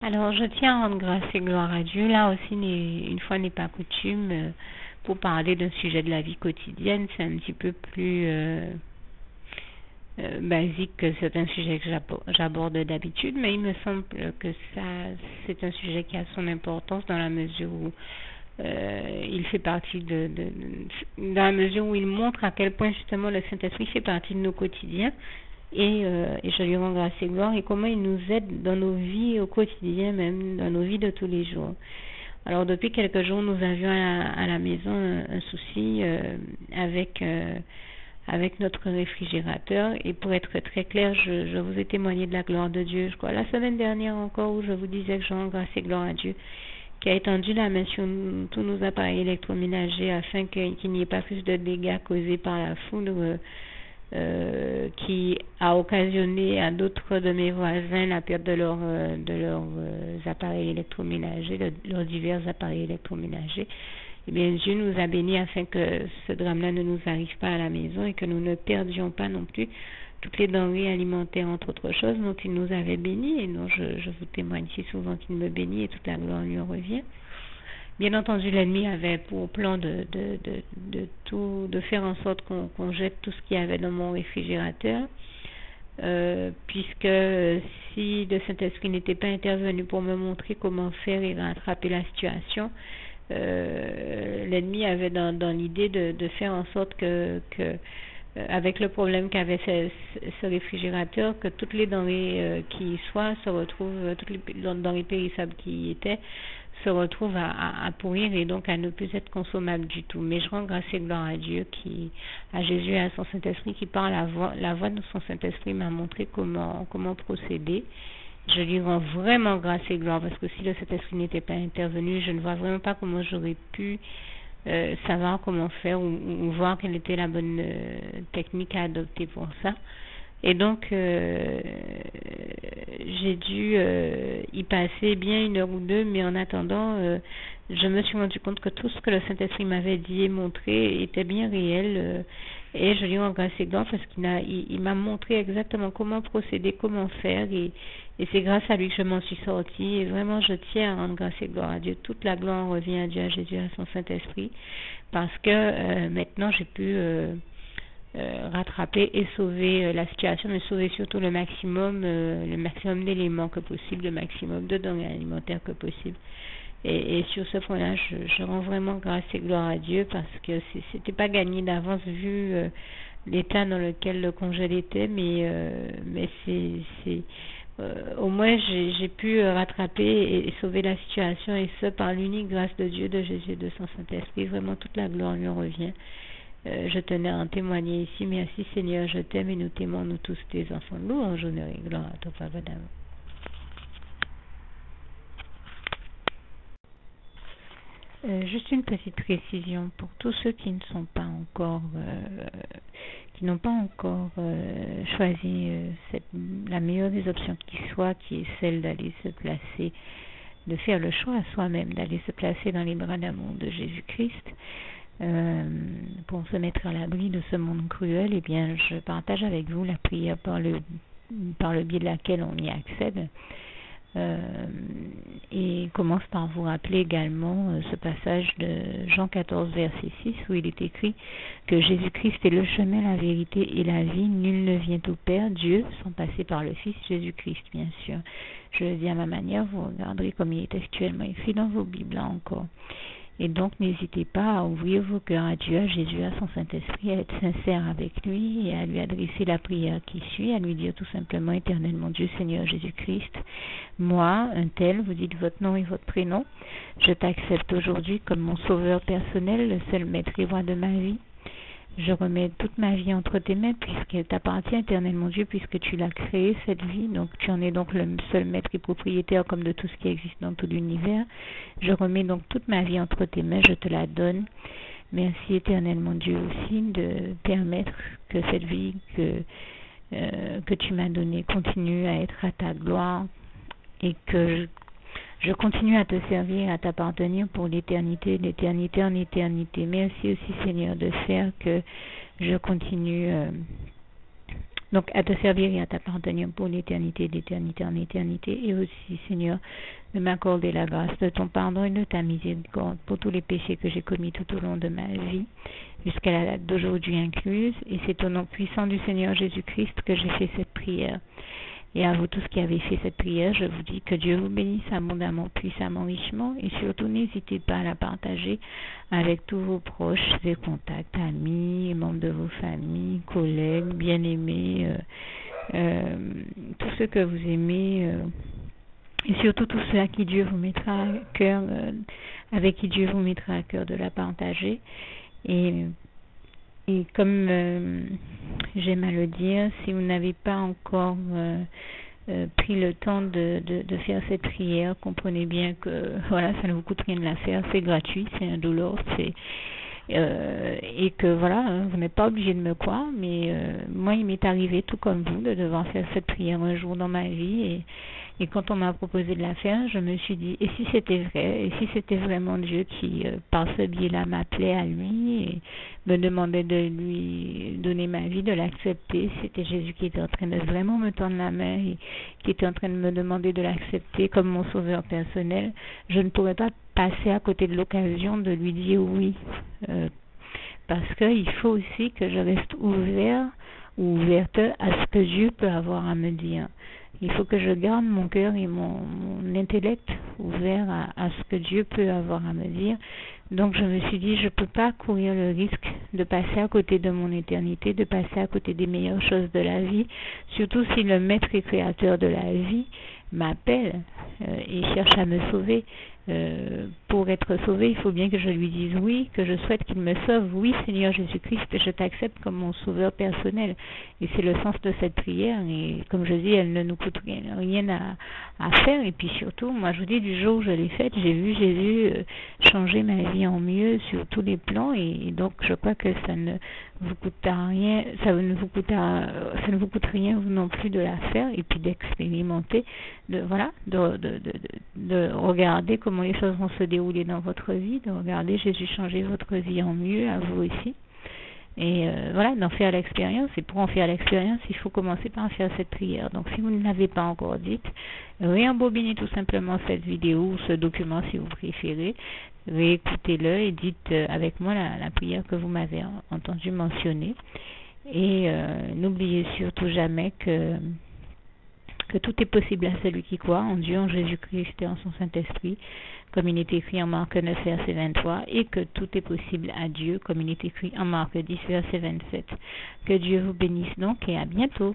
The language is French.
Alors, je tiens à rendre grâce et gloire à Dieu. Là aussi, une fois n'est pas coutume, pour parler d'un sujet de la vie quotidienne, c'est un petit peu plus basique que certains sujets que j'aborde d'habitude, mais il me semble que ça, c'est un sujet qui a son importance dans la mesure où il fait partie dans la mesure où il montre à quel point justement le Saint-Esprit fait partie de nos quotidiens et je lui rends grâce et gloire et comment il nous aide dans nos vies au quotidien, même dans nos vies de tous les jours. Alors depuis quelques jours, nous avions à la maison un souci avec notre réfrigérateur, et pour être très clair, je vous ai témoigné de la gloire de Dieu, je crois, la semaine dernière encore, où je vous disais que je rends grâce et gloire à Dieu qui a étendu la main sur tous nos appareils électroménagers afin qu'il n'y ait pas plus de dégâts causés par la foudre qui a occasionné à d'autres de mes voisins la perte de leurs appareils électroménagers, de leurs divers appareils électroménagers. Eh bien, Dieu nous a bénis afin que ce drame-là ne nous arrive pas à la maison et que nous ne perdions pas non plus toutes les denrées alimentaires, entre autres choses, dont il nous avait bénis et dont je vous témoigne si souvent qu'il me bénit et toute la gloire lui en revient. Bien entendu, l'ennemi avait pour plan de faire en sorte qu'on jette tout ce qu'il y avait dans mon réfrigérateur, puisque si le Saint-Esprit n'était pas intervenu pour me montrer comment faire et rattraper la situation, l'ennemi avait dans l'idée de faire en sorte que avec le problème qu'avait ce réfrigérateur, que toutes les denrées qui se retrouvent, toutes les denrées périssables qui y étaient, se retrouvent à pourrir et donc à ne plus être consommables du tout. Mais je rends grâce et gloire à Dieu, à Jésus et à son Saint-Esprit qui par la voix de son Saint-Esprit m'a montré comment procéder. Je lui rends vraiment grâce et gloire parce que si le Saint-Esprit n'était pas intervenu, je ne vois vraiment pas comment j'aurais pu savoir comment faire ou voir quelle était la bonne technique à adopter pour ça. Et donc, j'ai dû y passer bien 1 heure ou 2, mais en attendant, je me suis rendu compte que tout ce que le Saint-Esprit m'avait dit et montré était bien réel. Et je lui rends grâce et gloire parce qu'il m'a montré exactement comment procéder, comment faire. Et c'est grâce à lui que je m'en suis sortie. Et vraiment, je tiens à rendre grâce et gloire à Dieu. Toute la gloire revient à Dieu, à Jésus, à son Saint-Esprit. Parce que maintenant, j'ai pu rattraper et sauver la situation, mais sauver surtout le maximum d'éléments que possible, le maximum de denrées alimentaires que possible. Et sur ce point-là, je rends vraiment grâce et gloire à Dieu parce que c'était pas gagné d'avance vu l'état dans lequel le congèle était, mais au moins j'ai pu rattraper et sauver la situation, et ce par l'unique grâce de Dieu, de Jésus et de son Saint-Esprit. Vraiment toute la gloire lui en revient. Je tenais à en témoigner ici. Merci Seigneur, je t'aime et nous t'aimons, nous tous tes enfants. Louange, honneur et gloire à toi, Papa d'amour. Juste une petite précision pour tous ceux qui ne sont pas encore, qui n'ont pas encore choisi la meilleure des options qui soit, qui est celle d'aller se placer, de faire le choix à soi-même, d'aller se placer dans les bras d'amour de Jésus-Christ. Pour se mettre à l'abri de ce monde cruel, eh bien, je partage avec vous la prière par le biais de laquelle on y accède. Et commence par vous rappeler également ce passage de Jean 14, verset 6, où il est écrit que Jésus-Christ est le chemin, la vérité et la vie. Nul ne vient au Père, Dieu, sans passer par le Fils Jésus-Christ, bien sûr. Je le dis à ma manière, vous regarderez comme il est actuellement écrit dans vos Bibles là encore. Et donc, n'hésitez pas à ouvrir vos cœurs à Dieu, à Jésus, à son Saint-Esprit, à être sincère avec lui et à lui adresser la prière qui suit, à lui dire tout simplement: Éternel mon Dieu, Seigneur Jésus-Christ, moi, un tel, vous dites votre nom et votre prénom, je t'accepte aujourd'hui comme mon sauveur personnel, le seul maître et roi de ma vie. Je remets toute ma vie entre tes mains puisqu'elle t'appartient, éternel mon Dieu, puisque tu l'as créée, cette vie. Donc tu en es donc le seul maître et propriétaire comme de tout ce qui existe dans tout l'univers. Je remets donc toute ma vie entre tes mains, je te la donne. Merci éternel mon Dieu aussi de permettre que cette vie que tu m'as donnée continue à être à ta gloire et que je continue à te servir, à t'appartenir pour l'éternité, d'éternité en éternité. Merci aussi Seigneur de faire que je continue Donc, à te servir et à t'appartenir pour l'éternité, d'éternité en éternité. Et aussi, Seigneur, de m'accorder la grâce de ton pardon et de ta miséricorde pour tous les péchés que j'ai commis tout au long de ma vie, jusqu'à la date d'aujourd'hui incluse. Et c'est au nom puissant du Seigneur Jésus-Christ que j'ai fait cette prière. Et à vous tous qui avez fait cette prière, je vous dis que Dieu vous bénisse abondamment, puissamment, richement. Et surtout, n'hésitez pas à la partager avec tous vos proches et contacts, amis, membres de vos familles, collègues, bien-aimés, tous ceux que vous aimez. Et surtout tous ceux à qui Dieu vous mettra à cœur, avec qui Dieu vous mettra à cœur de la partager. Et comme j'aime à le dire, si vous n'avez pas encore pris le temps de faire cette prière, comprenez bien que voilà, ça ne vous coûte rien de la faire, c'est gratuit, c'est indolore, et que voilà, vous n'êtes pas obligé de me croire, mais moi il m'est arrivé tout comme vous de devoir faire cette prière un jour dans ma vie, et quand on m'a proposé de la faire, je me suis dit, et si c'était vrai, et si c'était vraiment Dieu qui, par ce biais-là, m'appelait à lui et me demandait de lui donner ma vie, de l'accepter, c'était Jésus qui était en train de vraiment me tendre la main et qui était en train de me demander de l'accepter comme mon sauveur personnel, je ne pourrais pas passer à côté de l'occasion de lui dire oui, parce qu'il faut aussi que je reste ouvert ou ouverte à ce que Dieu peut avoir à me dire. Il faut que je garde mon cœur et mon intellect ouvert à ce que Dieu peut avoir à me dire. Donc je me suis dit, je ne peux pas courir le risque de passer à côté de mon éternité, de passer à côté des meilleures choses de la vie, surtout si le maître et créateur de la vie m'appelle et cherche à me sauver. Pour être sauvé, il faut bien que je lui dise oui, que je souhaite qu'il me sauve. Oui, Seigneur Jésus-Christ, je t'accepte comme mon sauveur personnel. Et c'est le sens de cette prière. Et comme je dis, elle ne nous coûte rien à faire. Et puis surtout, moi je vous dis, du jour où je l'ai faite, j'ai vu Jésus changer ma vie en mieux sur tous les plans. Et donc je crois que ça ne vous coûtera rien, ça ne vous coûte rien vous non plus de la faire et puis d'expérimenter, de regarder comment les choses vont se dérouler dans votre vie, de regarder Jésus changer votre vie en mieux, à vous aussi. Et voilà, d'en faire l'expérience. Et pour en faire l'expérience, il faut commencer par faire cette prière. Donc si vous ne l'avez pas encore dite, réembobinez tout simplement cette vidéo ou ce document si vous préférez. Réécoutez-le et dites avec moi la prière que vous m'avez entendu mentionner. Et n'oubliez surtout jamais que tout est possible à celui qui croit en Dieu, en Jésus-Christ et en son Saint-Esprit, comme il est écrit en Marc 9, verset 23, et que tout est possible à Dieu, comme il est écrit en Marc 10, verset 27. Que Dieu vous bénisse donc et à bientôt.